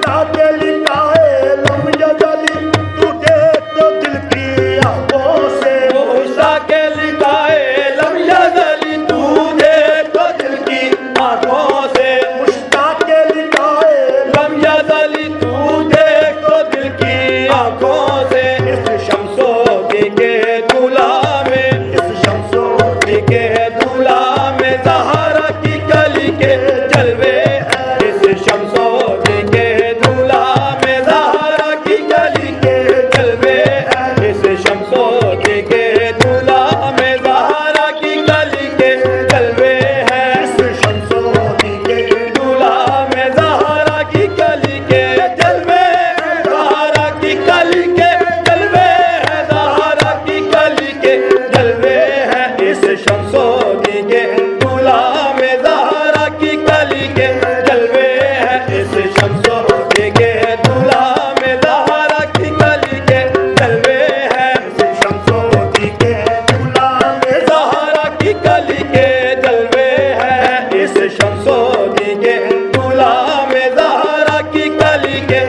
मुश्ताक के लिखाए लम यज़ली तू देख तो दिल की आंखों से, मुश्ताक के लिखाए लम यज़ली तू देख तो दिल की आंखों से, मुश्ताक के लिखाए लम यज़ली तू देख तो दिल की आंखों से। इस शम्सोदी के दूल्हा में, इस शम्सोदी के दूल्हा में ज़हरा की कली के जलवे हैं। इस शम्सोदी के दूल्हा में ज़हरा की कली के जलवे हैं। इस शम्सोदी के दूल्हा में ज़हरा की कली के जलवे हैं। इस शम्सोदी के दूल्हा में ज़हरा की कली के जलवे हैं। ज़हरा की कली के जलवे हैं। ज़हरा की कली के जलवे हैं। इस शम्सोदी के दूल्हा में ज़हरा की कली के जलवे हैं। इस शम्सोदी के दूल्हा में ज़हरा की कली के जलवे हैं। शम्सोदी के दूल्हा में ज़हरा की कली के जलवे हैं। इस शम्सोदी के दूल्हा में ज़हरा की कली के